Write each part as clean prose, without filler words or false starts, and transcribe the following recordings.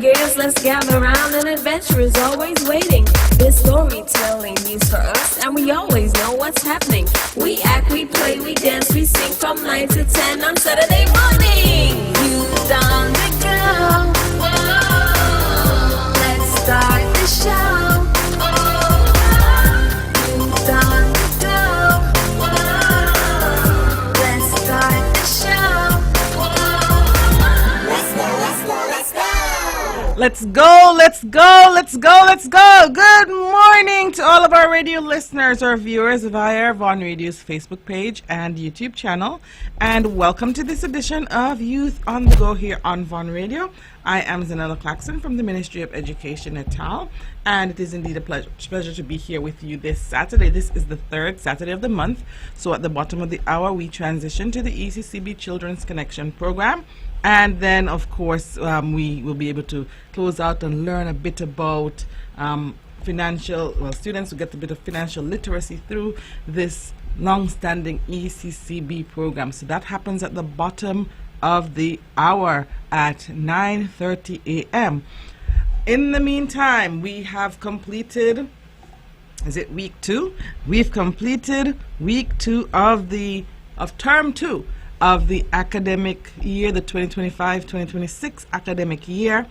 gears, let's gather round. An adventure is always waiting. This storytelling news for us, and we always know what's happening. We act, we play, we dance, we sing from 9 to 10 on Saturday morning. Youth on the go. Whoa. Let's start the show. Youth on the go. Whoa. Let's start the show. Let's go, let's go, let's go, let's go. Good morning to all of our radio listeners or viewers via Von Radio's Facebook page and YouTube channel. And welcome to this edition of Youth on the Go here on Von Radio. I am Zahnela Claxton from the Ministry of Education at TAL. And it is indeed a pleasure to be here with you this Saturday. This is the third Saturday of the month. So at the bottom of the hour, we transition to the ECCB Children's Connection program. And then, of course, we will be able to close out and learn a bit about students will get a bit of financial literacy through this long-standing ECCB program. So that happens at the bottom of the hour at 9:30 a.m. In the meantime, we have completed, is it week 2? We've completed week 2 of term 2 of the academic year, the 2025-2026 academic year.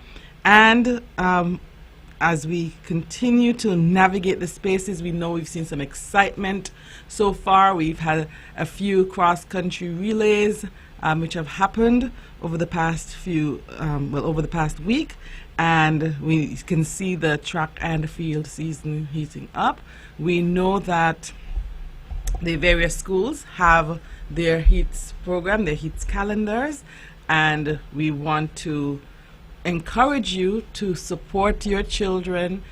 And as we continue to navigate the spaces, we know we've seen some excitement so far. We've had a few cross-country relays which have happened over the past over the past week, and we can see the track and field season heating up. We know that the various schools have their HEATS program, their HEATS calendars, and we want to encourage you to support your children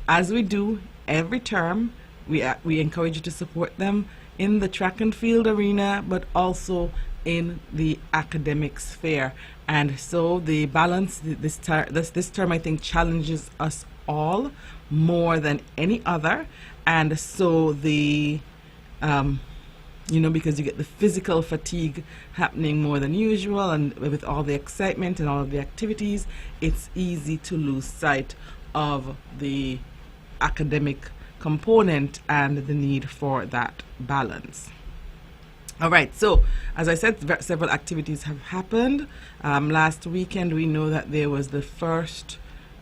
as we do every term. We encourage you to support them in the track and field arena, but also in the academic sphere. And so the balance this term, I think, challenges us all more than any other. And so the because you get the physical fatigue happening more than usual, and with all the excitement and all of the activities, it's easy to lose sight of the academic component and the need for that balance. All right, so as I said, several activities have happened. Last weekend, we know that there was the first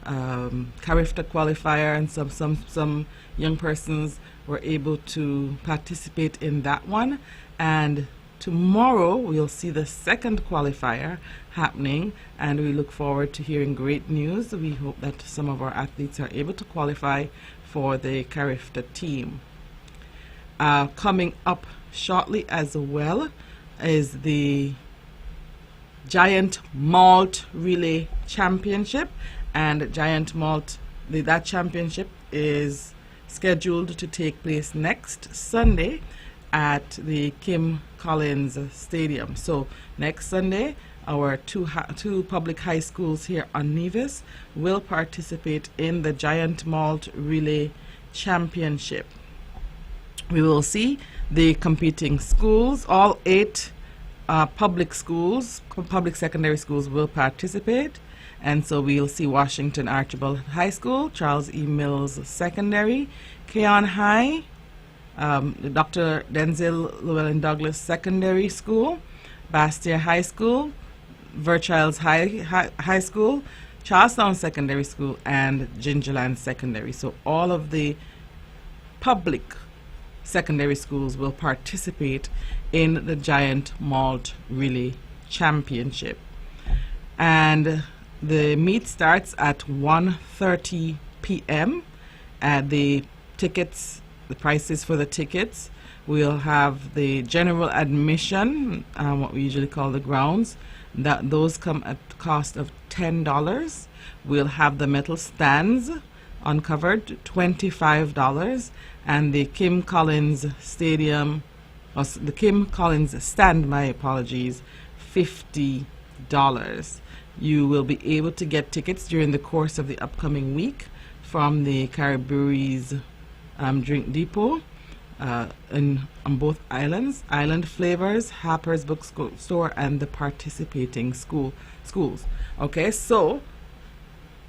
CARIFTA qualifier, and some young persons were able to participate in that one. And tomorrow we'll see the second qualifier happening, and we look forward to hearing great news. We hope that some of our athletes are able to qualify for the CARIFTA team. Coming up shortly as well is the Giant Malt Relay Championship, and Giant Malt, that championship is scheduled to take place next Sunday at the Kim Collins Stadium. So next Sunday, our two public high schools here on Nevis will participate in the Giant Malt Relay Championship. We will see the competing schools. All 8 public secondary schools will participate. And so we'll see Washington Archibald High School, Charles E. Mills Secondary, Keon High, Dr. Denzel Llewellyn Douglas Secondary School, Bastia High School, Verchilds High School, Charlestown Secondary School, and Gingerland Secondary. So all of the public secondary schools will participate in the Giant Malt Relay Championship. And the meet starts at 1:30 p.m. The prices for the tickets, we'll have the general admission, what we usually call the grounds. Those come at the cost of $10. We'll have the metal stands uncovered, $25, and the Kim Collins Stadium, or the Kim Collins stand, my apologies, $50. You will be able to get tickets during the course of the upcoming week from the Caribberies Drink Depot on both islands, Island Flavors, Harper's Bookstore, and the participating schools. Okay, so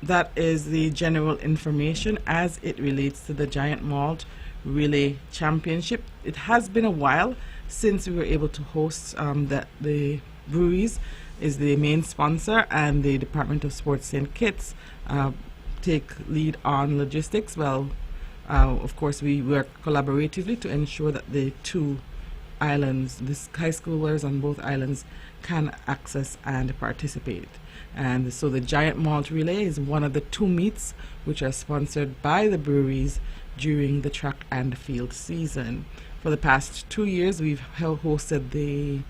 that is the general information as it relates to the Giant Malt Relay Championship. It has been a while since we were able to host that. The breweries is the main sponsor, and the Department of Sports St. Kitts take lead on logistics. Well, of course, we work collaboratively to ensure that the two islands, the high schoolers on both islands, can access and participate. And so the Giant Malt Relay is one of the two meets which are sponsored by the breweries during the track and field season. For the past 2 years, we've hosted the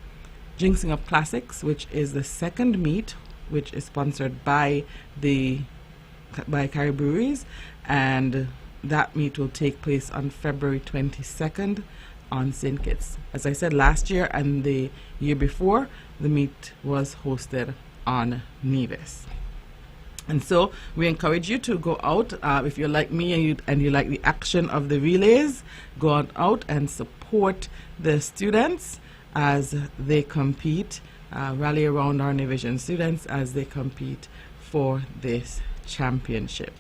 Jinxing Up Classics, which is the second meet, which is sponsored by Carrie Breweries, and that meet will take place on February 22nd on St. Kitts. As I said, last year and the year before, the meet was hosted on Nevis. And so we encourage you to go out, if you're like me and you like the action of the relays, go on out and support the students as they compete, rally around our Division students as they compete for this championship.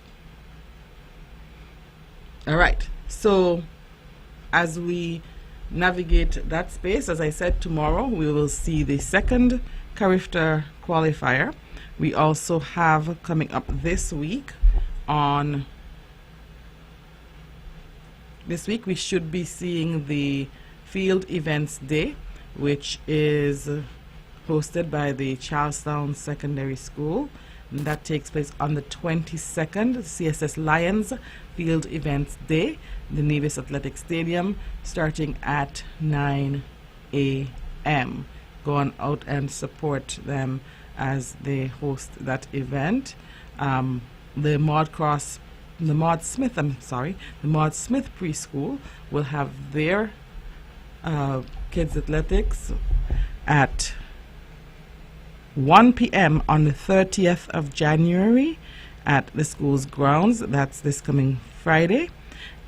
All right, so as we navigate that space, as I said, tomorrow we will see the second Carifta qualifier. We also have coming up this week we should be seeing the Field Events Day, which is hosted by the Charlestown Secondary School. And that takes place on the 22nd, CSS Lions Field Events Day, the Nevis Athletic Stadium, starting at 9 a.m. Go on out and support them as they host that event. The Maud Smith preschool will have their kids athletics at 1 p.m. on the 30th of January at the school's grounds. That's this coming Friday.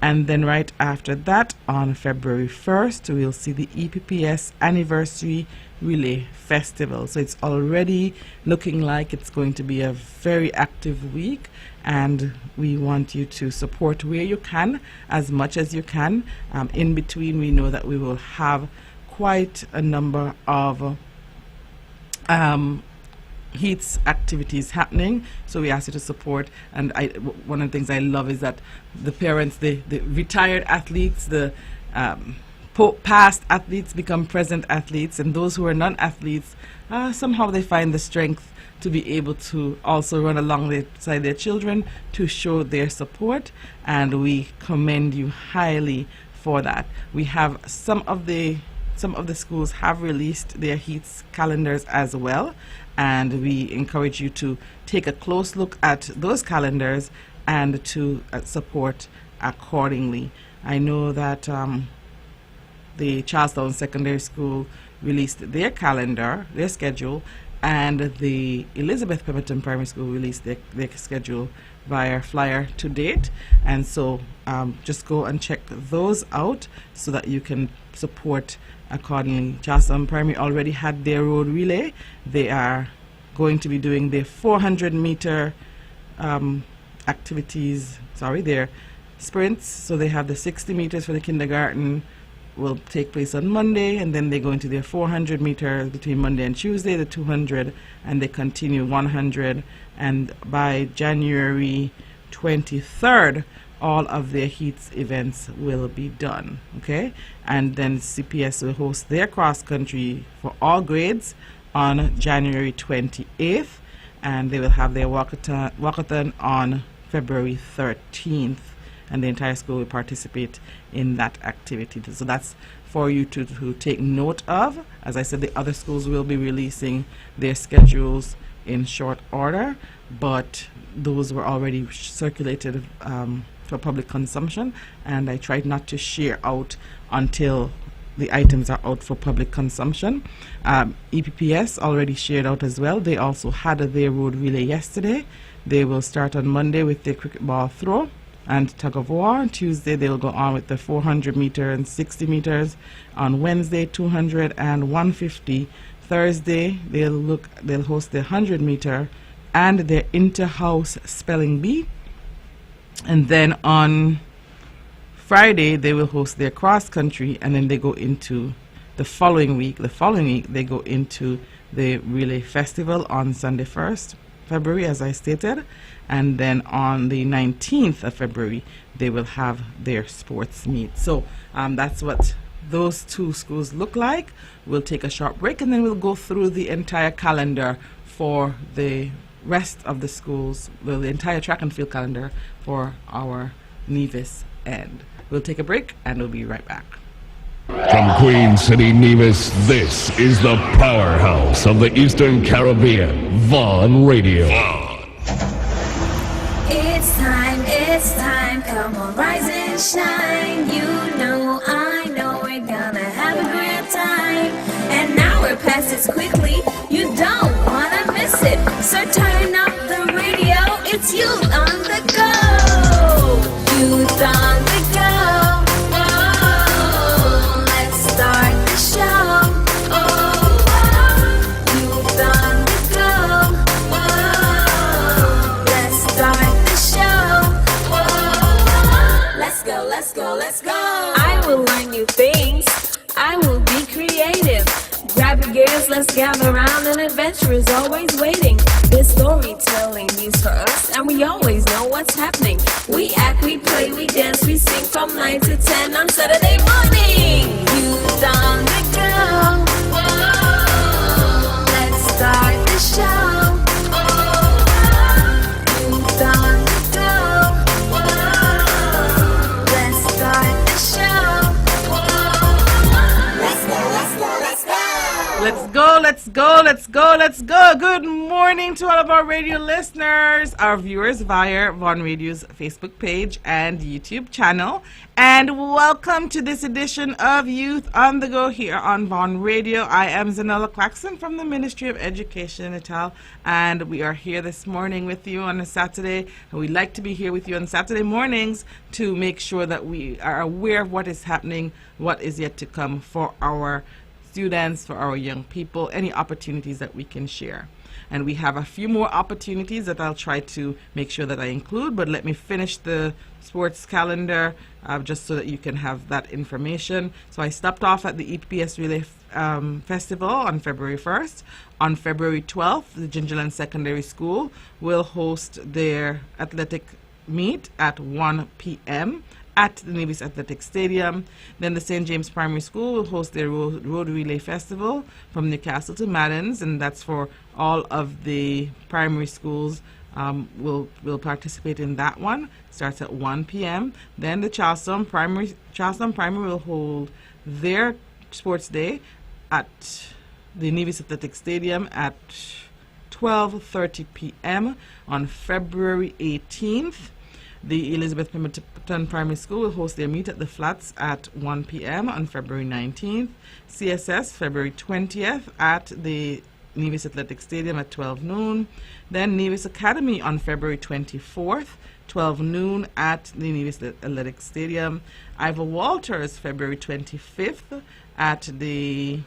And then right after that, on February 1st, we'll see the EPPS Anniversary Relay Festival. So it's already looking like it's going to be a very active week, and we want you to support where you can, as much as you can. In between, we know that we will have quite a number of heats activities happening, so we ask you to support. And one of the things I love is that the parents, the retired athletes, the past athletes become present athletes, and those who are non-athletes, somehow they find the strength to be able to also run alongside their children to show their support, and we commend you highly for that. We have some of the schools have released their heats calendars as well, and we encourage you to take a close look at those calendars and to support accordingly. I know that the Charlestown Secondary School released their calendar, their schedule, and the Elizabeth Pemberton Primary School released their schedule via flyer to date. And so just go and check those out so that you can support accordingly. Charlestown Primary already had their road relay. They are going to be doing their 400-meter their sprints. So they have the 60 meters for the kindergarten will take place on Monday, and then they go into their 400 meters between Monday and Tuesday, the 200, and they continue 100. And by January 23rd, all of their heats events will be done. Okay, and then CPS will host their cross country for all grades on January 28th, and they will have their walkathon on February 13th, and the entire school will participate in that activity. So that's for you to take note of. As I said, the other schools will be releasing their schedules in short order, but those were already circulated for public consumption, and I tried not to share out until the items are out for public consumption. EPPS already shared out as well. They also had their road relay yesterday. They will start on Monday with their cricket ball throw and tug of war. On Tuesday they'll go on with the 400 meter and 60 meters. On Wednesday 200 and 150. Thursday they'll host the 100 meter and their inter-house spelling bee. And then on Friday, they will host their cross country, and then they go into the following week. The following week, they go into the relay festival on Sunday 1st February, as I stated. And then on the 19th of February, they will have their sports meet. So that's what those two schools look like. We'll take a short break, and then we'll go through the entire calendar for the rest of the schools, well, the entire track and field calendar for our Nevis end. We'll take a break, and we'll be right back. From Queen City, Nevis, this is the powerhouse of the Eastern Caribbean, Vaughan Radio. It's time, come on, rise and shine. You know, I know we're gonna have a great time. An hour passes quickly, you don't wanna miss it. So turn up the radio, it's Youth on the Go. Youth on the Go. Oh, let's start the show. Oh, Youth on the Go. Oh, let's start the show. Oh, let's go. I will learn new things. I will be creative. Grab your gears, let's gather around. An adventure is always waiting. There's storytelling news for us, and we always know what's happening. We act, we play, we dance, we sing from 9 to 10 on Saturday morning. Youth on the go. Whoa, let's start the show. Oh, youth on the go. Whoa, let's start the show. Whoa, let's go. Good morning to all of our radio listeners, our viewers via Vaughan Radio's Facebook page and YouTube channel. And welcome to this edition of Youth on the Go here on Vaughan Radio. I am Zahnela Claxton from the Ministry of Education, Natal, and we are here this morning with you on a Saturday. And we'd like to be here with you on Saturday mornings to make sure that we are aware of what is happening, what is yet to come for our students, for our young people, any opportunities that we can share. And we have a few more opportunities that I'll try to make sure that I include, but let me finish the sports calendar just so that you can have that information. So I stopped off at the EPS Relay Festival on February 1st. On February 12th, the Gingerland Secondary School will host their athletic meet at 1 p.m. at the Nevis Athletic Stadium. Then the St. James Primary School will host their Road Relay Festival from Newcastle to Maddens, and that's for all of the primary schools. Will participate in that one. Starts at 1 p.m. Then the Charlestown Primary will hold their sports day at the Nevis Athletic Stadium at 12:30 p.m. on February 18th. The Elizabeth Pemberton Primary School will host their meet at the Flats at 1 p.m. on February 19th. CSS, February 20th at the Nevis Athletic Stadium at 12 noon. Then Nevis Academy on February 24th, 12 noon at the Nevis Athletic Stadium. Ivor Walters, February 25th at the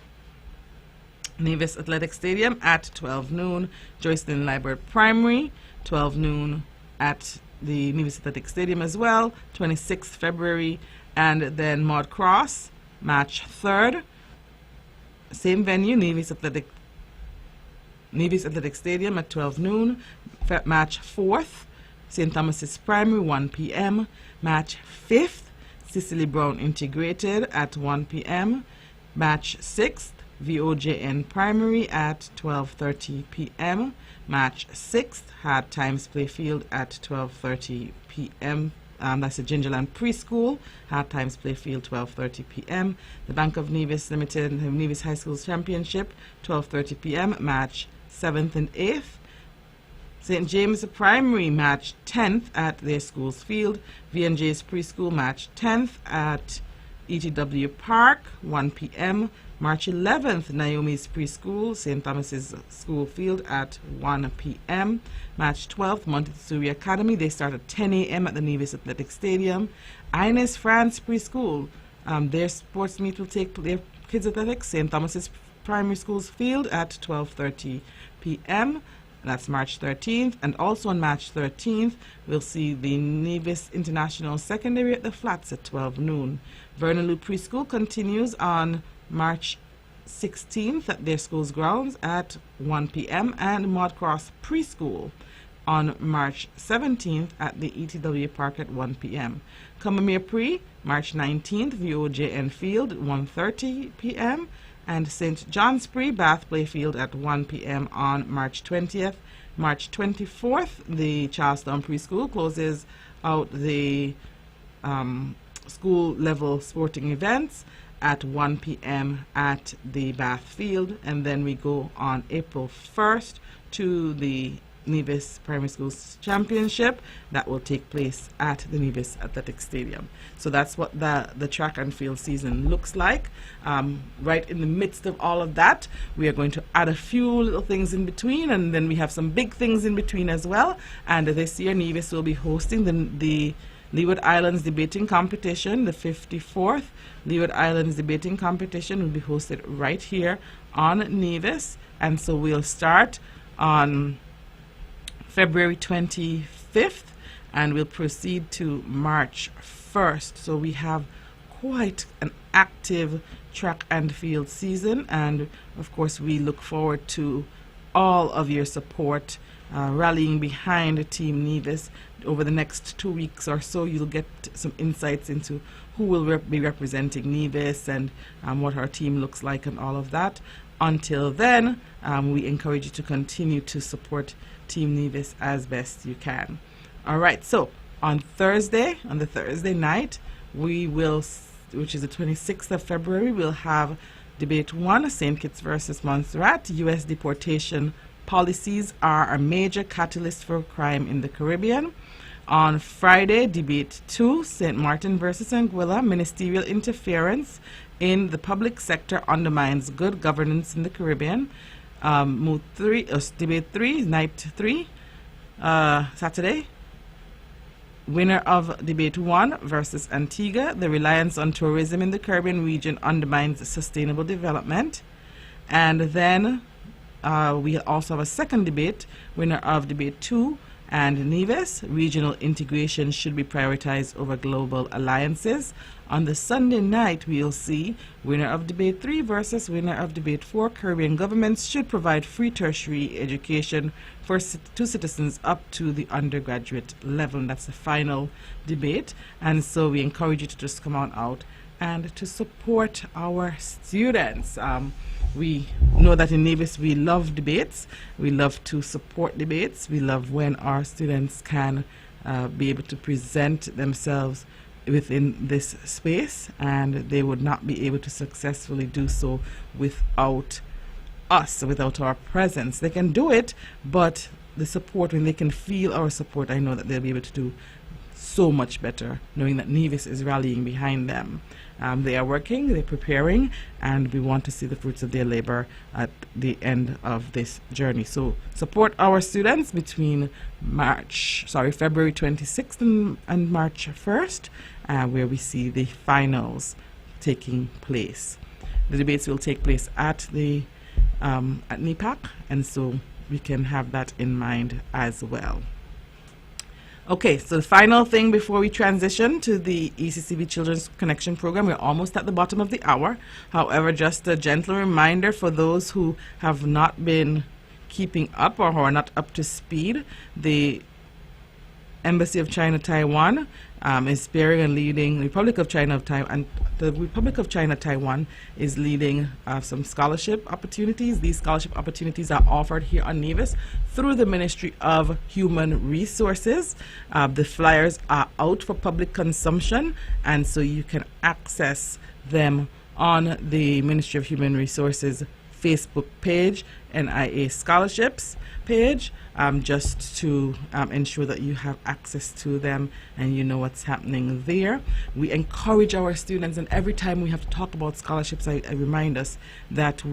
Nevis Athletic Stadium at 12 noon. Joycelyn Library Primary, 12 noon at the Nevis Athletic Stadium as well, 26th February. And then Maud Cross, March 3rd, same venue, Nevis Athletic Stadium at 12 noon. March 4th, St. Thomas's Primary, 1 p.m. March 5th, Cicely Brown Integrated at 1 p.m. March 6th, VOJN Primary at 12:30 p.m. March 6th, Hard Times Playfield at 12:30 p.m. That's the Gingerland Preschool. Hard Times Playfield, 12:30 p.m. The Bank of Nevis Limited Nevis High School Championship, 12:30 p.m. March 7th and 8th. St. James Primary, March 10th at their school's field. V&J's Preschool, March 10th at ETW Park, 1 p.m. March 11th, Naomi's Preschool, St. Thomas's School Field at 1 p.m. March 12th, Montessori Academy. They start at 10 a.m. at the Nevis Athletic Stadium. Ines France Preschool, their sports meet will take their kids athletics, St. Thomas's Primary School's Field at 12:30 p.m. and that's March 13th. And also on March 13th, we'll see the Nevis International Secondary at the Flats at 12 noon. Vernon Lou Preschool continues on March 16th at their school's grounds at 1 p.m. and Maud Cross Preschool on March 17th at the ETW Park at 1 p.m. Combermere Pre, March 19th, VOJN Field, 1:30 p.m. and St. John's Pre, Bath Playfield at 1 p.m. on March 20th. March 24th, the Charlestown Preschool closes out the school level sporting events at 1 p.m. at the Bath Field, and then we go on April 1st to the Nevis Primary Schools Championship that will take place at the Nevis Athletic Stadium. So that's what the track and field season looks like. Right in the midst of all of that, we are going to add a few little things in between, and then we have some big things in between as well. And this year, Nevis will be hosting the Leeward Islands Debating Competition. The 54th Leeward Islands Debating Competition will be hosted right here on Nevis, and so we'll start on February 25th and we'll proceed to March 1st. So we have quite an active track and field season, and of course we look forward to all of your support rallying behind Team Nevis. Over the next 2 weeks or so, you'll get some insights into who will be representing Nevis and what our team looks like and all of that. Until then, we encourage you to continue to support Team Nevis as best you can. All right, so on the Thursday night, we will, which is the 26th of February, we'll have Debate 1, St. Kitts versus Montserrat. U.S. deportation policies are a major catalyst for crime in the Caribbean. On Friday, Debate 2, St. Martin versus Anguilla, ministerial interference in the public sector undermines good governance in the Caribbean. Debate 3, Night 3, Saturday. Winner of Debate 1 versus Antigua, the reliance on tourism in the Caribbean region undermines sustainable development. And then we also have a second debate, winner of Debate 2 and Nevis, regional integration should be prioritized over global alliances. On the Sunday night, we'll see winner of Debate 3 versus winner of Debate 4. Caribbean governments should provide free tertiary education to citizens up to the undergraduate level. And that's the final debate. And so we encourage you to just come on out and to support our students. We know that in Nevis we love debates. We love to support debates. We love when our students can be able to present themselves within this space, and they would not be able to successfully do so without us, without our presence. They can do it, but the support, when they can feel our support, I know that they'll be able to do so much better, knowing that Nevis is rallying behind them. They are working, they're preparing, and we want to see the fruits of their labor at the end of this journey. So support our students between February 26th and March 1st, where we see the finals taking place. The debates will take place at the at NEPAC, and so we can have that in mind as well. Okay, so the final thing before we transition to the ECCB Children's Connection Program, we're almost at the bottom of the hour. However, just a gentle reminder for those who have not been keeping up or who are not up to speed, the Embassy of China Taiwan is spearing and leading the Republic of China of Taiwan, and the Republic of China Taiwan is leading some scholarship opportunities. These scholarship opportunities are offered here on Nevis through the Ministry of Human Resources. The flyers are out for public consumption, and so you can access them on the Ministry of Human Resources Facebook page, NIA Scholarships page, just to ensure that you have access to them and you know what's happening there. We encourage our students, and every time we have to talk about scholarships, I remind us that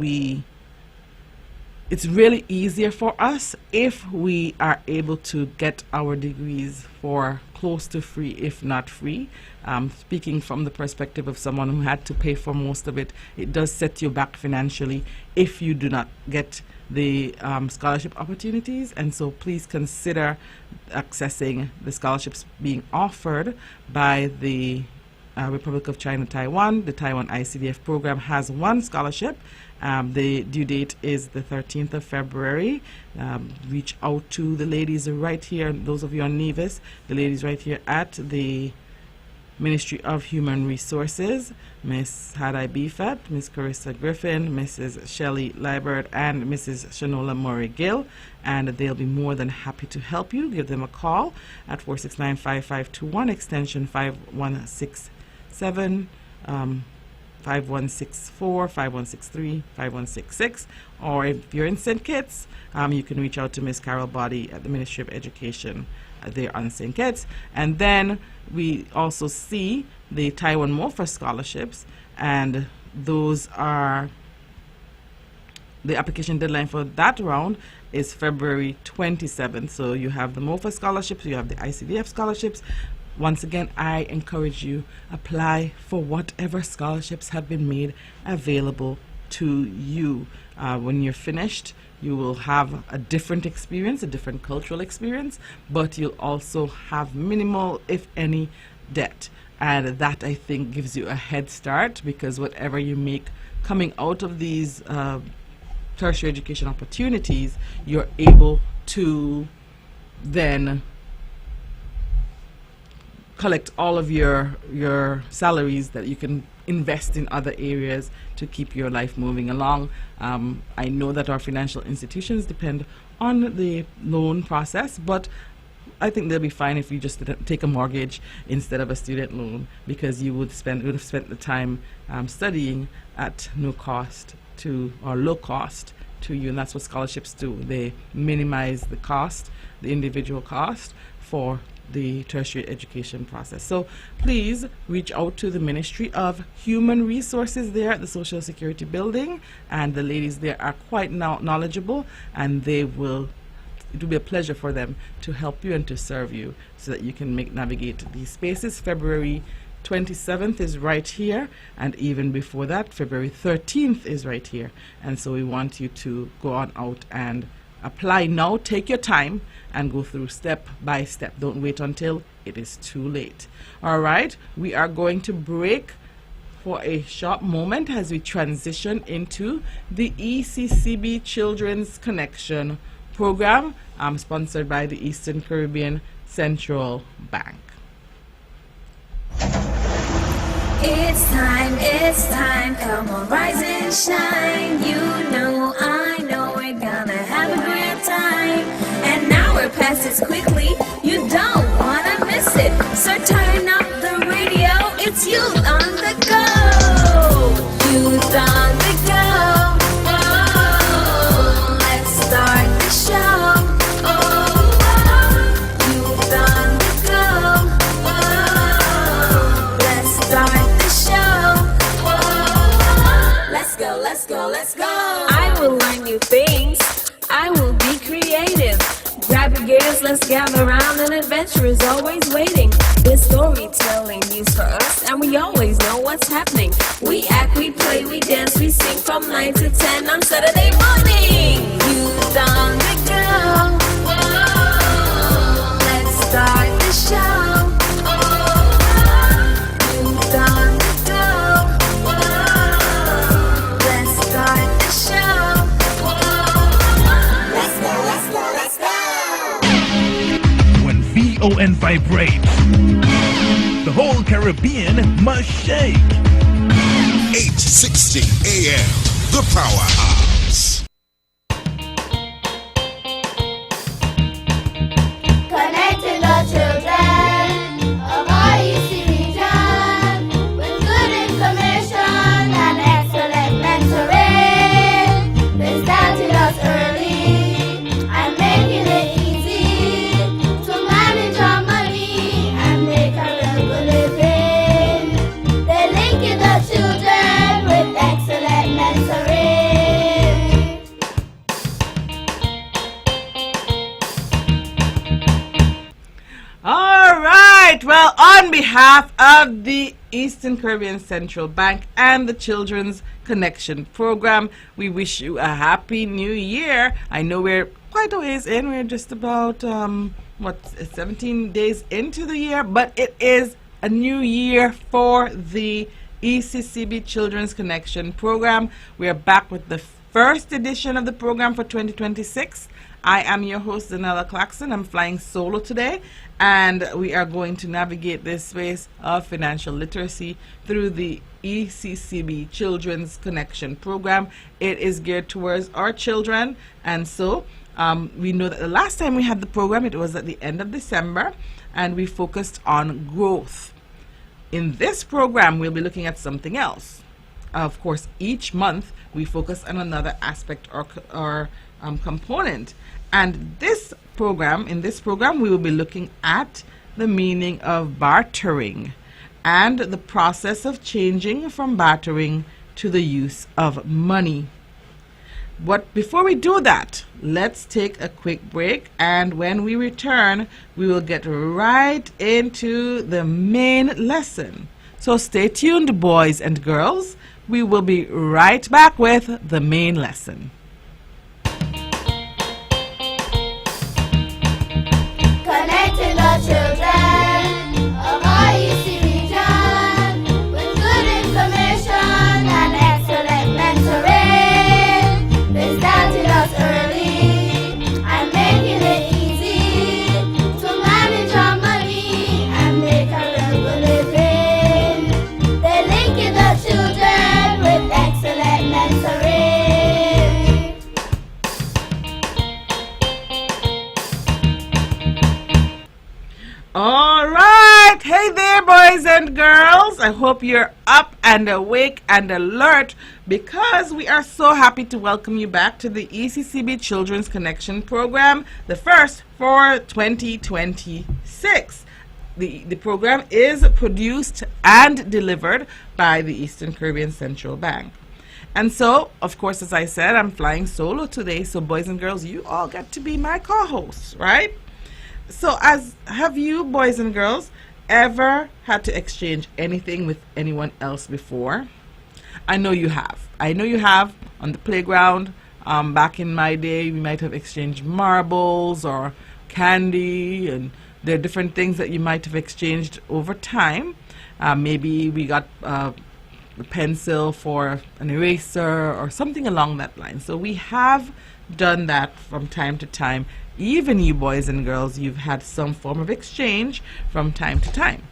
it's really easier for us if we are able to get our degrees for close to free, if not free. Speaking from the perspective of someone who had to pay for most of it, it does set you back financially if you do not get the scholarship opportunities, and so please consider accessing the scholarships being offered by the Republic of China Taiwan. The Taiwan ICDF program has one scholarship. The due date is the 13th of February. Reach out to the ladies right here, those of you on Nevis, the ladies right here at the Ministry of Human Resources, Miss Hadai Bifat, Miss Carissa Griffin, Mrs. Shelley Liebert, and Mrs. Shanola Murray Gill, and they'll be more than happy to help you. Give them a call at 469-5521, extension 5167, 5164, 5163, 5166, or if you're in St. Kitts, you can reach out to Miss Carol Body at the Ministry of Education there on St. Kitts. And then we also see the Taiwan MOFA scholarships, and those are the application deadline for that round is February 27th. So you have the MOFA scholarships, you have the ICDF scholarships. Once again, I encourage you, apply for whatever scholarships have been made available to you. When you're finished, you will have a different experience, a different cultural experience, but you'll also have minimal, if any, debt. And that, I think, gives you a head start, because whatever you make coming out of these tertiary education opportunities, you're able to then collect all of your salaries that you can invest in other areas to keep your life moving along. I know that our financial institutions depend on the loan process, but I think they'll be fine if you just take a mortgage instead of a student loan, because you would have spent the time studying at no cost to, or low cost to you, and that's what scholarships do. They minimize the cost, the individual cost for the tertiary education process. So please reach out to the Ministry of Human Resources there at the Social Security Building, and the ladies there are quite knowledgeable, and it will be a pleasure for them to help you and to serve you so that you can navigate these spaces. February 27th is right here, and even before that, February 13th is right here. And so we want you to go on out and apply now. Take your time and go through step by step. Don't wait until it is too late. All right, we are going to break for a short moment as we transition into the ECCB Children's Connection program, sponsored by the Eastern Caribbean Central Bank. It's time, come on, rise and shine. You know, I know we're gonna have a great time. And now we're past this quickly, you don't wanna miss it. So turn up the radio, it's Youth on the Go. Youth on the Go. Oh, let's start the show. Oh, Youth on the Go. Oh, let's start the show. Oh, let's go, let's go, let's go. I will learn new things. I will be creative. Grab your gears, let's gather around. An adventure is always waiting. There's storytelling news for us, and we always know what's happening. We act, we play, we dance, we sing from 9 to 10 on Saturday morning. Youth on the Go. Whoa, let's start the show. Oh, youth on the go. Whoa, let's start the show. Let's go, let's go, let's go. When VON vibrates, the whole Caribbean must shake. 8:60 a.m. The Powerhouse. Connecting the children of our EC region with good information and excellent mentoring. They started us early and making it easy to manage our money and make a real good living. They linking the children with excellent mentoring. All right. Well, on behalf of the Eastern Caribbean Central Bank and the Children's Connection program. We wish you a happy new year. I know we're quite a ways in. We're just about 17 days into the year, but it is a new year for the ECCB Children's Connection program. We are back with the first edition of the program for 2026. I am your host, Zahnela Claxton. I'm flying solo today, and we are going to navigate this space of financial literacy through the ECCB Children's Connection program. It is geared towards our children, and so we know that the last time we had the program, it was at the end of December, and we focused on growth. In this program, we'll be looking at something else. Of course, each month we focus on another aspect or component. And in this program, we will be looking at the meaning of bartering and the process of changing from bartering to the use of money. But before we do that, let's take a quick break, and when we return, we will get right into the main lesson. So stay tuned, boys and girls. We will be right back with the main lesson. Connecting the children of our EC region with good information and excellent mentoring. They started us early and making it easy to manage our money and make a real living. They're linking the children with excellent mentoring. All right. Hey there, boys and girls. I hope you're up and awake and alert, because we are so happy to welcome you back to the ECCB Children's Connection program, the first for 2026. The program is produced and delivered by the Eastern Caribbean Central Bank. And so, of course, as I said, I'm flying solo today. So, boys and girls, you all get to be my co-hosts, right? So, have you, boys and girls, ever had to exchange anything with anyone else before? I know you have. I know you have on the playground. Back in my day, we might have exchanged marbles or candy, and there are different things that you might have exchanged over time. Maybe we got a pencil for an eraser or something along that line. So we have done that from time to time. Even you boys and girls, you've had some form of exchange from time to time.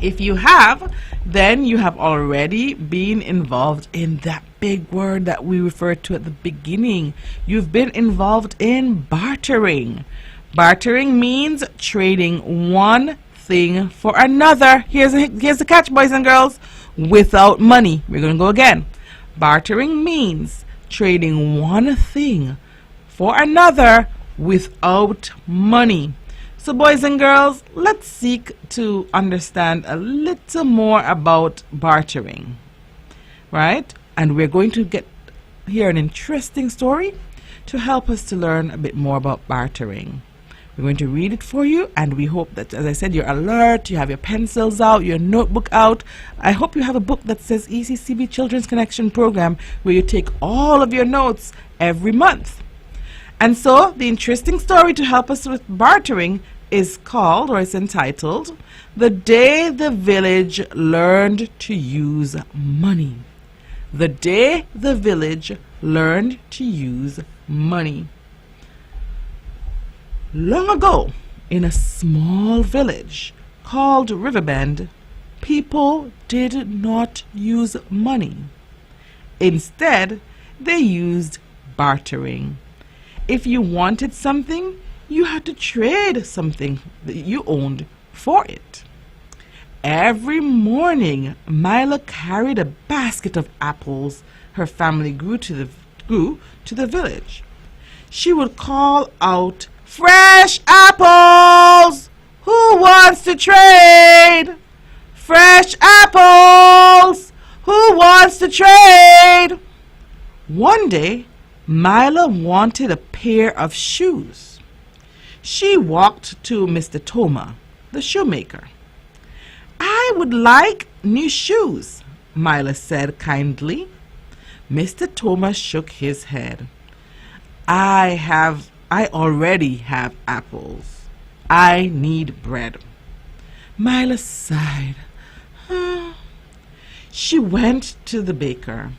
If you have, then you have already been involved in that big word that we referred to at the beginning. You've been involved in bartering. Bartering means trading one thing for another. Here's the catch, boys and girls. Without money. We're going to go again. Bartering means trading one thing for another without money. So, boys and girls, let's seek to understand a little more about bartering, right? And we're going to hear an interesting story to help us to learn a bit more about bartering. We're going to read it for you, and we hope that, as I said, you're alert, you have your pencils out, your notebook out. I hope you have a book that says ECCB Children's Connection Program, where you take all of your notes every month. And so, the interesting story to help us with bartering is called, or it's entitled, The Day the Village Learned to Use Money. The Day the Village Learned to Use Money. Long ago, in a small village called Riverbend, people did not use money. Instead, they used bartering. If you wanted something, you had to trade something that you owned for it. Every morning, Mila carried a basket of apples her family grew to the village. She would call out, "Fresh apples! Who wants to trade? Fresh apples! Who wants to trade?" One day, Mila wanted a pair of shoes. She walked to Mr. Toma, the shoemaker. "I would like new shoes," Mila said kindly. Mr. Thomas shook his head. I already have apples. I need bread. Mila sighed. She went to the baker.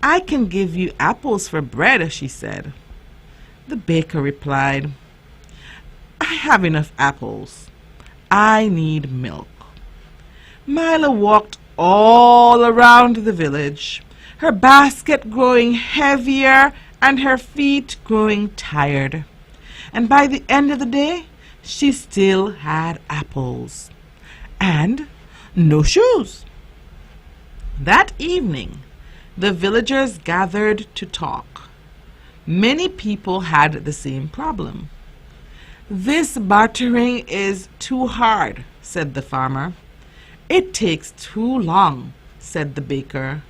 I can give you apples for bread, she said. The baker replied, I have enough apples. I need milk. Mila walked all around the village, her basket growing heavier and her feet growing tired. And by the end of the day, she still had apples and no shoes. That evening, the villagers gathered to talk. Many people had the same problem. This bartering is too hard, said the farmer. It takes too long, said the baker.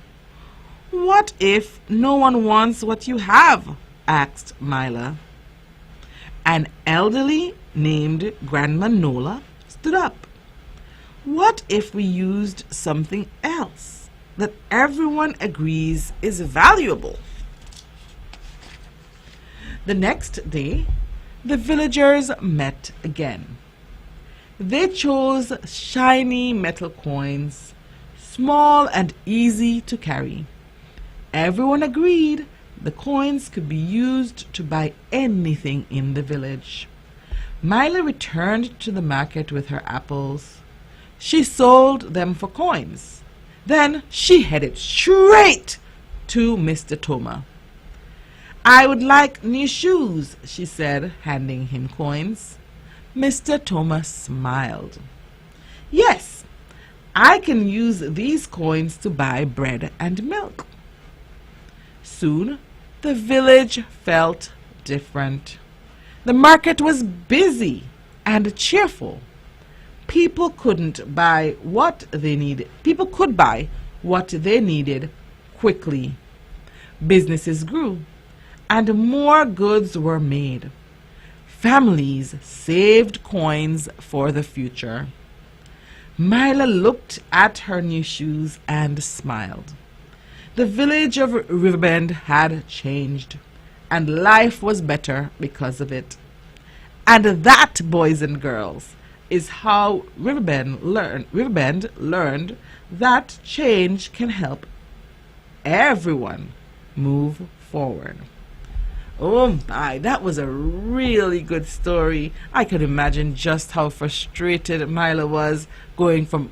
What if no one wants what you have? Asked Mila. An elderly named Grandma Nola stood up. What if we used something else that everyone agrees is valuable? The next day, the villagers met again. They chose shiny metal coins, small and easy to carry. Everyone agreed the coins could be used to buy anything in the village. Mila returned to the market with her apples. She sold them for coins. Then she headed straight to Mr. Toma. I would like new shoes, she said, handing him coins. Mr. Thomas smiled. Yes, I can use these coins to buy bread and milk. Soon, the village felt different. The market was busy and cheerful. People could buy what they needed quickly. Businesses grew, and more goods were made. Families saved coins for the future. Mila looked at her new shoes and smiled. The village of Riverbend had changed, and life was better because of it. And that, boys and girls, is how Riverbend learned that change can help everyone move forward. Oh my, that was a really good story. I could imagine just how frustrated Mila was going from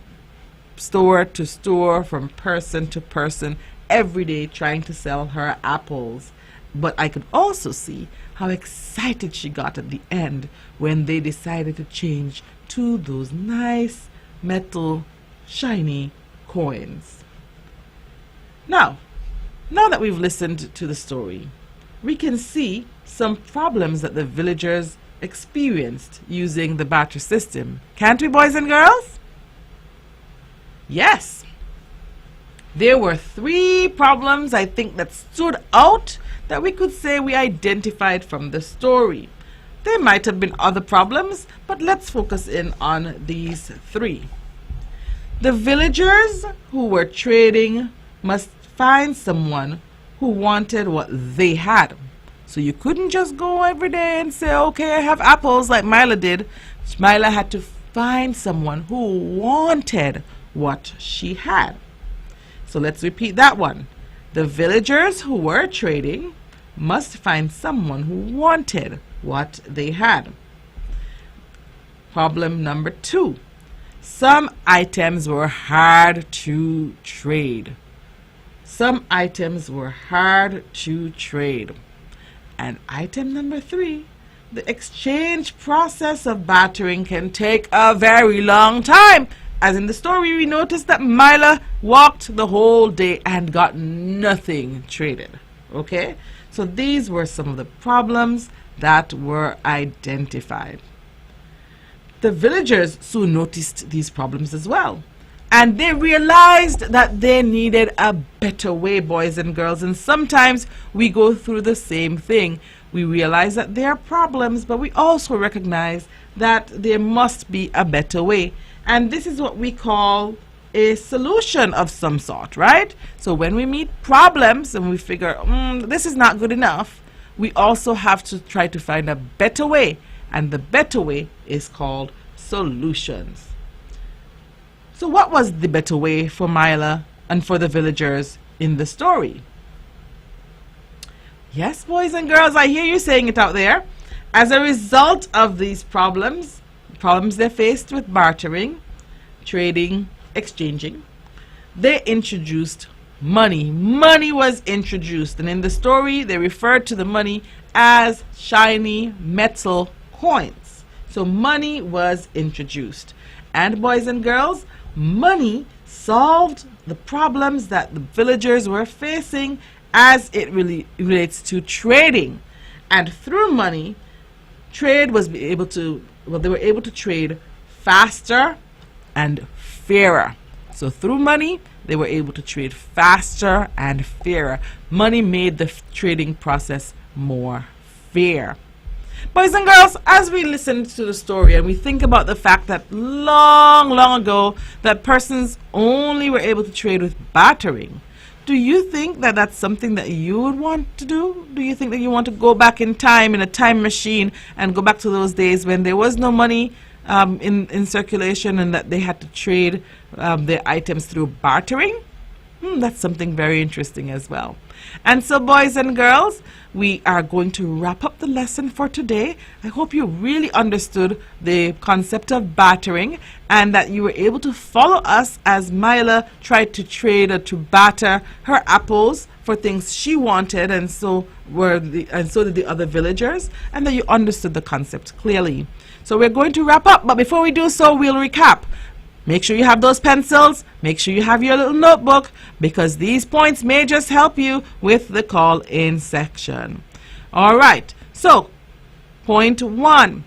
store to store, from person to person, every day trying to sell her apples. But I could also see how excited she got at the end when they decided to change to those nice metal shiny coins. Now that we've listened to the story, we can see some problems that the villagers experienced using the barter system. Can't we, boys and girls? Yes. There were 3 problems, I think, that stood out that we could say we identified from the story. There might have been other problems, but let's focus in on these 3. The villagers who were trading must find someone who wanted what they had. So you couldn't just go every day and say, okay, I have apples like Mila did. Mila had to find someone who wanted what she had. So let's repeat that one. The villagers who were trading must find someone who wanted what they had. Problem number 2. Some items were hard to trade. Some items were hard to trade. And item number 3, the exchange process of bartering can take a very long time. As in the story, we noticed that Mila walked the whole day and got nothing traded. Okay? So these were some of the problems that were identified. The villagers soon noticed these problems as well. And they realized that they needed a better way, boys and girls. And sometimes we go through the same thing. We realize that there are problems, but we also recognize that there must be a better way. And this is what we call a solution of some sort, right? So when we meet problems and we figure, this is not good enough, we also have to try to find a better way, and the better way is called solutions. So what was the better way for Mila and for the villagers in the story? Yes, boys and girls, I hear you saying it out there. As a result of these problems they faced with bartering, trading, exchanging, they introduced money. Money was introduced, and in the story they referred to the money as shiny metal coins. So money was introduced. And boys and girls, money solved the problems that the villagers were facing as it really relates to trading. And through money, they were able to trade faster and fairer. So through money, they were able to trade faster and fairer. Money made the trading process more fair. Boys and girls, as we listen to the story and we think about the fact that long ago that persons only were able to trade with bartering, do you think that that's something that you would want to do? Do you think that you want to go back in time in a time machine and go back to those days when there was no money in circulation and that they had to trade their items through bartering? That's something very interesting as well. And so, boys and girls, we are going to wrap up the lesson for today. I hope you really understood the concept of bartering and that you were able to follow us as Mila tried to trade or to barter her apples for things she wanted, and so did the other villagers, and that you understood the concept clearly. So we're going to wrap up, but before we do so, we'll recap. Make sure you have those pencils. Make sure you have your little notebook, because these points may just help you with the call-in section. All right. So, point 1.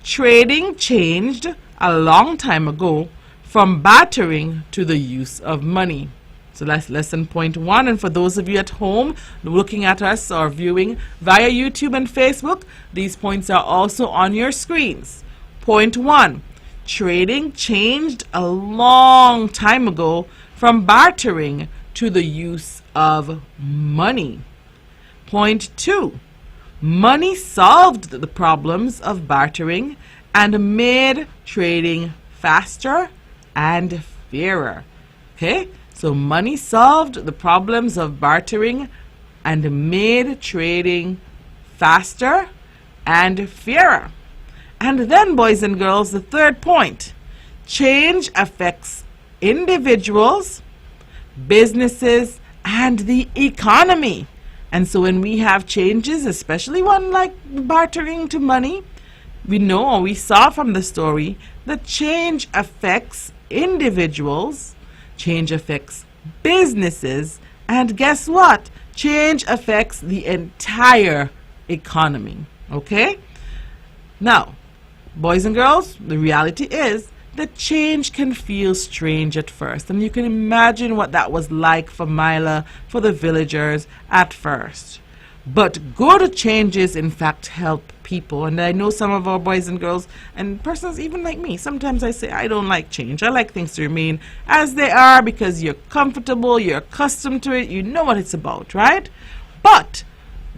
Trading changed a long time ago from bartering to the use of money. So that's lesson point 1. And for those of you at home looking at us or viewing via YouTube and Facebook, these points are also on your screens. Point 1. Trading changed a long time ago from bartering to the use of money. Point 2. Money solved the problems of bartering and made trading faster and fairer. Okay? So money solved the problems of bartering and made trading faster and fairer. And then, boys and girls, the third point. Change affects individuals, businesses, and the economy. And so when we have changes, especially one like bartering to money, we know, or we saw from the story, that change affects individuals, change affects businesses, and guess what? Change affects the entire economy. Okay? Now, boys and girls, the reality is that change can feel strange at first. And you can imagine what that was like for Mila, for the villagers at first. But good changes, in fact, help people. And I know some of our boys and girls and persons even like me, sometimes I say, I don't like change. I like things to remain as they are because you're comfortable, you're accustomed to it, you know what it's about, right? But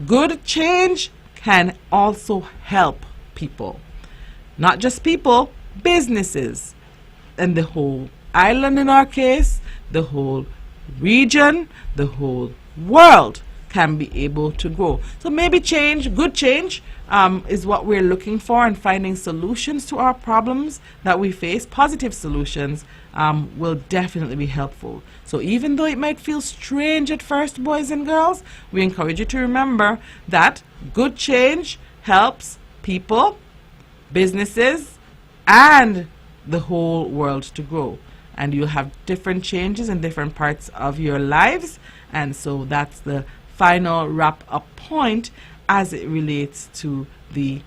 good change can also help people. Not just people, businesses, and the whole island in our case, the whole region, the whole world can be able to grow. So maybe change, good change, is what we're looking for, and finding solutions to our problems that we face, positive solutions, will definitely be helpful. So even though it might feel strange at first, boys and girls, we encourage you to remember that good change helps people, businesses, and the whole world to grow. And you'll have different changes in different parts of your lives, and so that's the final wrap-up point as it relates to the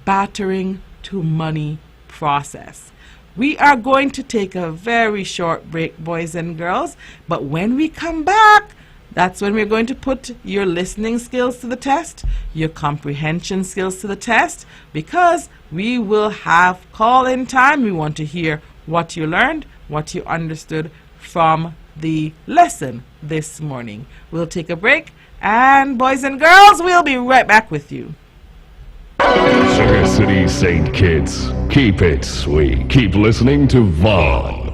bartering to money process. We are going to take a very short break, boys and girls, but when we come back, that's when we're going to put your listening skills to the test, your comprehension skills to the test, because we will have call-in time. We want to hear what you learned, what you understood from the lesson this morning. We'll take a break, and boys and girls, we'll be right back with you. Sugar City St. Kitts, keep it sweet. Keep listening to Vaughn.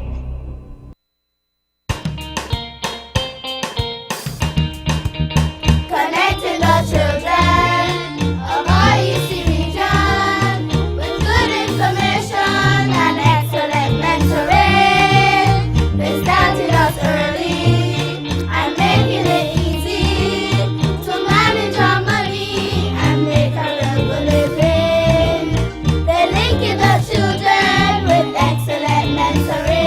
Connecting the children of our EC region with good information and excellent mentoring. They started us early and making it easy to manage our money and make a real good living. They're linking the children with excellent mentoring.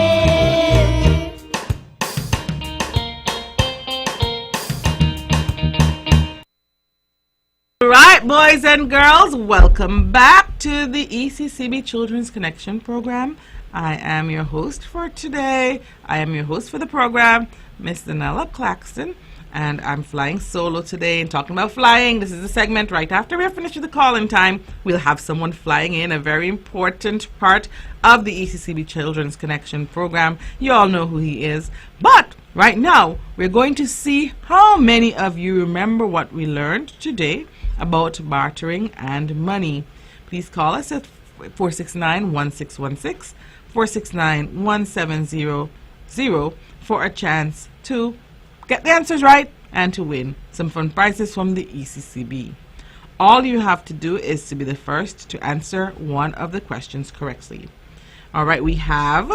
Right, boys and girls, welcome back to the ECCB Children's Connection program. I am your host for today. I am your host for the program, Miss Zahnela Claxton, and I'm flying solo today. And talking about flying, this is a segment right after we're finished with the call-in time. We'll have someone flying in, a very important part of the ECCB Children's Connection program. You all know who he is. But right now, we're going to see how many of you remember what we learned today about bartering and money. Please call us at 469-1616, 469-1700 for a chance to get the answers right and to win some fun prizes from the ECCB. All you have to do is to be the first to answer one of the questions correctly. All right, we have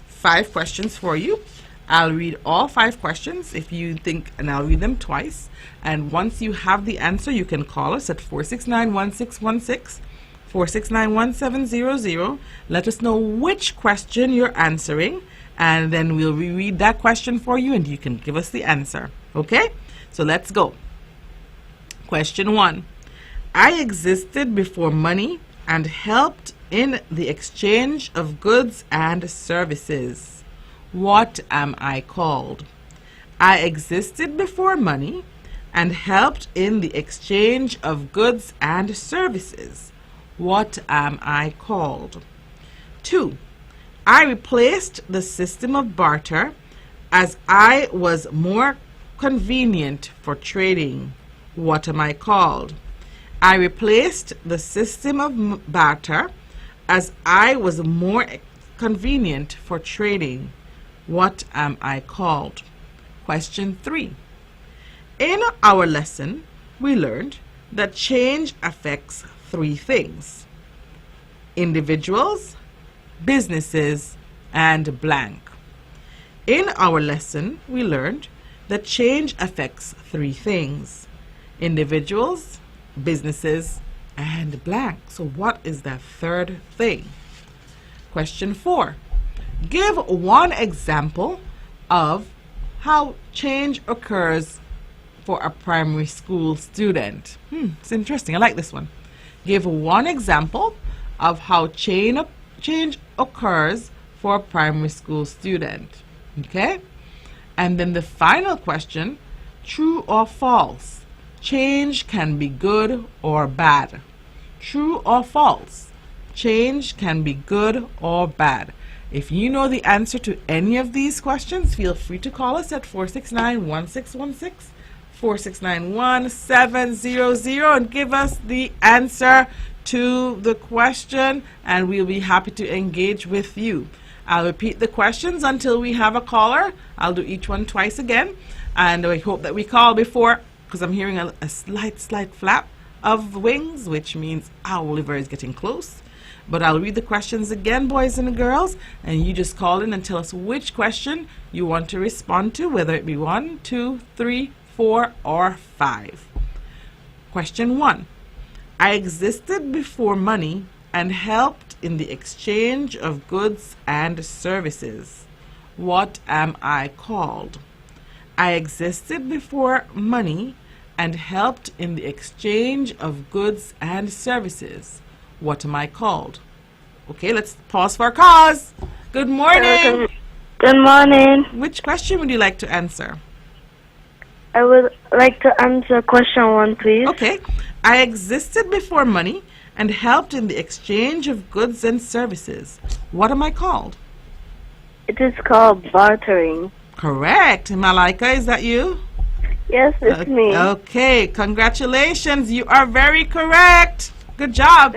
5 questions for you. I'll read all 5 questions if you think, and I'll read them twice. And once you have the answer, you can call us at 469-1616, 469-1700. Let us know which question you're answering, and then we'll reread that question for you, and you can give us the answer. Okay? So let's go. Question 1. I existed before money and helped in the exchange of goods and services. What am I called? I existed before money and helped in the exchange of goods and services. What am I called? 2. I replaced the system of barter as I was more convenient for trading. What am I called? I replaced the system of barter as I was more convenient for trading. What am I called? Question 3. In our lesson, we learned that change affects 3 things: individuals, businesses, and blank. In our lesson, we learned that change affects 3 things: individuals, businesses, and blank. So what is that third thing? Question 4. Give one example of how change occurs for a primary school student. It's interesting. I like this one. Give one example of how change occurs for a primary school student. Okay? And then the final question, true or false? Change can be good or bad. True or false? Change can be good or bad. If you know the answer to any of these questions, feel free to call us at 469-1616, 469-1700, and give us the answer to the question, and we'll be happy to engage with you. I'll repeat the questions until we have a caller. I'll do each one twice again, and I hope that we call before, because I'm hearing a slight flap of wings, which means Oliver is getting close. But I'll read the questions again, boys and girls, and you just call in and tell us which question you want to respond to, whether it be 1, 2, 3, 4, or 5. Question 1. I existed before money and helped in the exchange of goods and services. What am I called? I existed before money and helped in the exchange of goods and services. What am I called? Okay, let's pause for a cause. Good morning. Good morning. Which question would you like to answer? I would like to answer question 1, please. Okay. I existed before money and helped in the exchange of goods and services. What am I called? It is called bartering. Correct. Malaika, is that you? Yes, it's me. Okay, congratulations. You are very correct. Good job.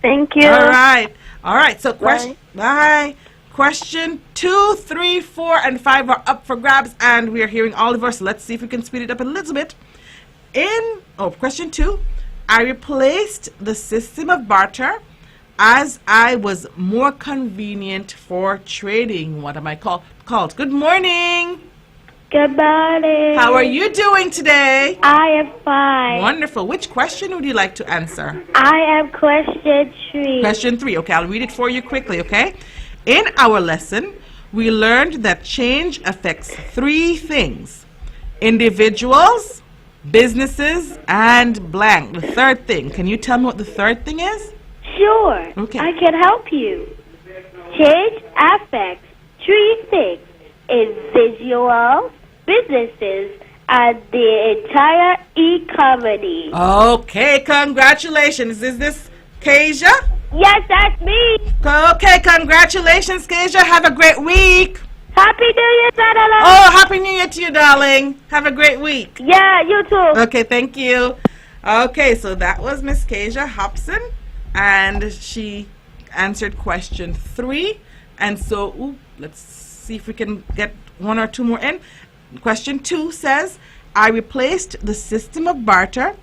Thank you. All right. So Bye. Bye. Question 2, 3, 4, and 5 are up for grabs, and we are hearing Oliver. So let's see if we can speed it up a little bit. Question 2, I replaced the system of barter as I was more convenient for trading. What am I called? Good morning. Good morning. How are you doing today? I am fine. Wonderful. Which question would you like to answer? I am question 3. Question 3. Okay, I'll read it for you quickly, okay? In our lesson, we learned that change affects 3 things: individuals, businesses, and blank. The third thing. Can you tell me what the third thing is? Sure. Okay. I can help you. Change affects 3 things: individuals, businesses, and the entire economy. Okay, congratulations. Is this Kasia? Yes, that's me. Okay, congratulations, Kasia. Have a great week. Happy New Year, Zahnela. Oh, Happy New Year to you, darling. Have a great week. Yeah, you too. Okay, thank you. Okay, so that was Miss Kasia Hobson, and she answered question 3. And so, let's see if we can get 1 or 2 more in. Question 2 says, I replaced the system of barter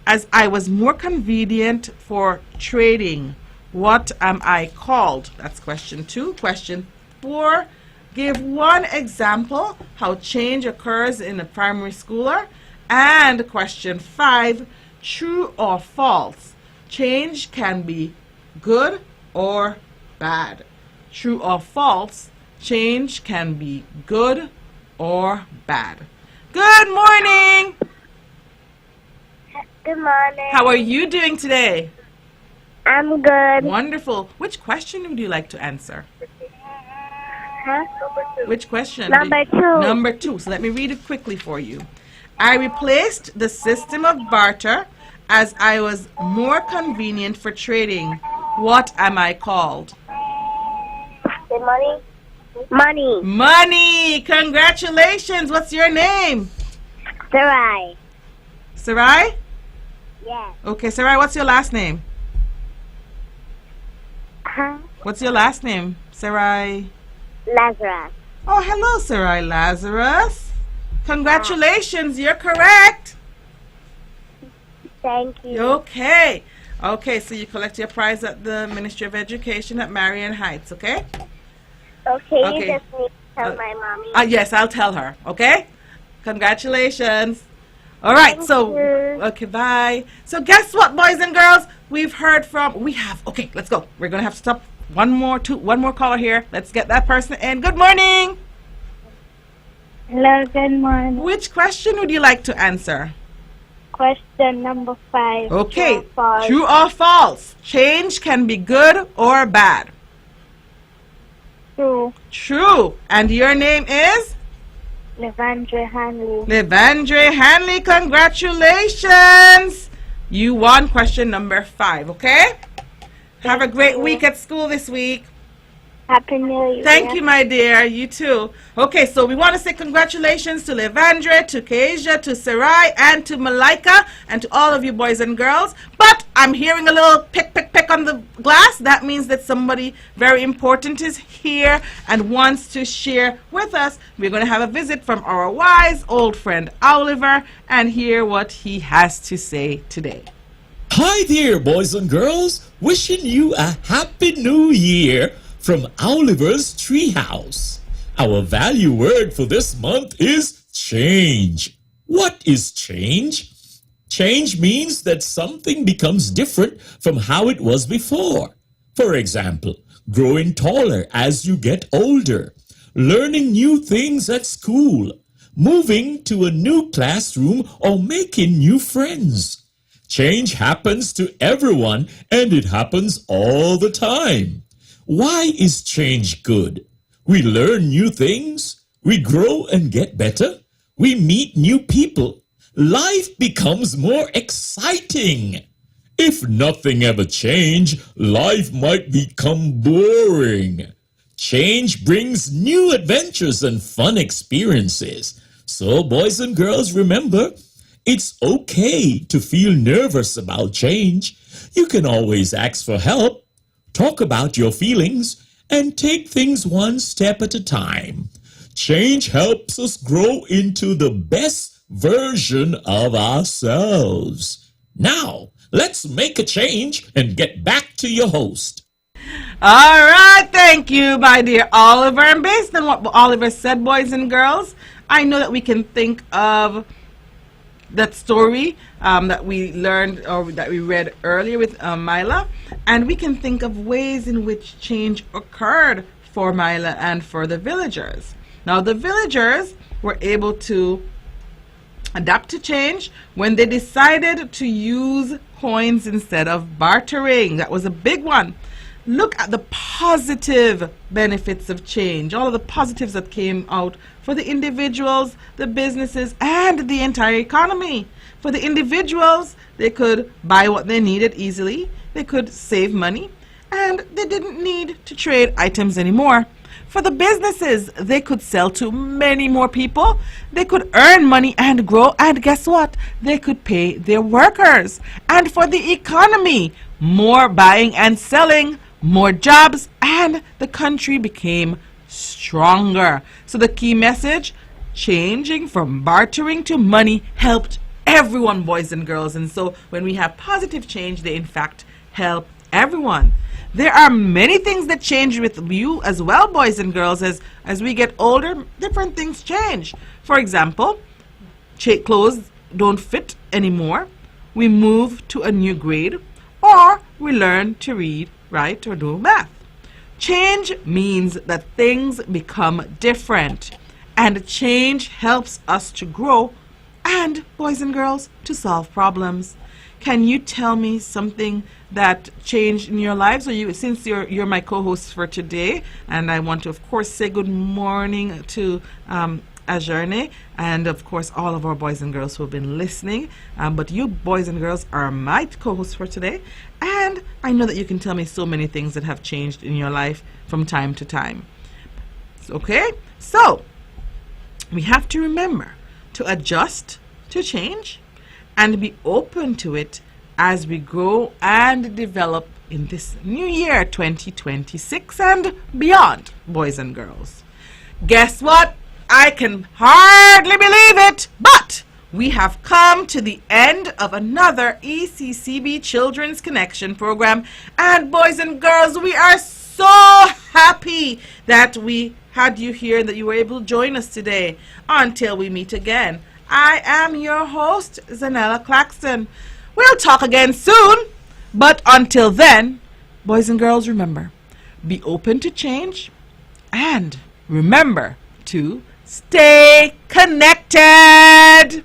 as I was more convenient for trading. What am I called? That's question 2. Question 4, give 1 example how change occurs in a primary schooler. And question 5, true or false? Change can be good or bad. True or false? Change can be good or bad. Good morning. Good morning. How are you doing today? I'm good. Wonderful. Which question would you like to answer? Huh? Which question? Number 2. Number 2. So let me read it quickly for you. I replaced the system of barter as I was more convenient for trading. What am I called? The money? Money. Money. Congratulations. What's your name? Sarai. Sarai? Yes. Okay, Sarai, what's your last name? Huh? What's your last name? Sarai. Lazarus. Oh, hello, Sarai Lazarus. Congratulations. You're correct. Thank you. Okay. Okay, so you collect your prize at the Ministry of Education at Marion Heights, okay? Okay, Okay. you just need to tell my mommy. Yes, I'll tell her, okay? Congratulations. All right, Thank so, you. okay, bye. So guess what, boys and girls? Okay, let's go. We're going to have to stop one more caller here. Let's get that person in. Good morning. Hello, good morning. Which question would you like to answer? Question number 5. Okay, True or false? true or false? Change can be good or bad. True. True. And your name is? Levandre Hanley. Levandre Hanley, congratulations! You won question number 5, okay? Have a great week at school this week. Happy New Year. Thank you, my dear. You too. Okay, so we want to say congratulations to Levandre, to Kasia, to Sarai, and to Malaika, and to all of you boys and girls. But I'm hearing a little pick on the glass. That means that somebody very important is here and wants to share with us. We're going to have a visit from our wise old friend Oliver and hear what he has to say today. Hi there, boys and girls. Wishing you a happy new year from Oliver's Treehouse. Our value word for this month is change. What is change? Change means that something becomes different from how it was before. For example, growing taller as you get older, learning new things at school, moving to a new classroom, or making new friends. Change happens to everyone, and it happens all the time. Why is change good? We learn new things, we grow and get better, we meet new people. Life becomes more exciting. If nothing ever changed, life might become boring. Change brings new adventures and fun experiences. So, boys and girls, remember, it's okay to feel nervous about change. You can always ask for help, talk about your feelings, and take things one step at a time. Change helps us grow into the best version of ourselves. Now, let's make a change and get back to your host. All right, thank you, my dear Oliver. And based on what Oliver said, boys and girls, I know that we can think of that story that we learned or that we read earlier with Mila, and we can think of ways in which change occurred for Mila and for the villagers. Now, the villagers were able to adapt to change when they decided to use coins instead of bartering. That was a big one. Look at the positive benefits of change, all of the positives that came out for the individuals, the businesses, and the entire economy. For the individuals, they could buy what they needed easily, they could save money, and they didn't need to trade items anymore. For the businesses, they could sell to many more people, they could earn money and grow, and guess what? They could pay their workers. And for the economy, more buying and selling, more jobs, and the country became stronger. So the key message, changing from bartering to money helped everyone, boys and girls. And so when we have positive change, they in fact help everyone. There are many things that change with you as well, boys and girls. As we get older, different things change. For example, clothes don't fit anymore. We move to a new grade, or we learn to read, write, or do math. Change means that things become different, and change helps us to grow and, boys and girls, to solve problems. Can you tell me something that changed in your lives? Or you, since you're my co-host for today, and I want to, of course, say good morning to Ajerne, and of course all of our boys and girls who have been listening, but you boys and girls are my co-hosts for today, and I know that you can tell me so many things that have changed in your life from time to time. Okay, so we have to remember to adjust to change and be open to it as we grow and develop in this new year 2026 and beyond, boys and girls. Guess what? I can hardly believe it, but we have come to the end of another ECCB Children's Connection program, and boys and girls, we are so happy that we had you here and that you were able to join us today. Until we meet again, I am your host, Zahnela Claxton. We'll talk again soon, but until then, boys and girls, remember, be open to change, and remember to stay connected.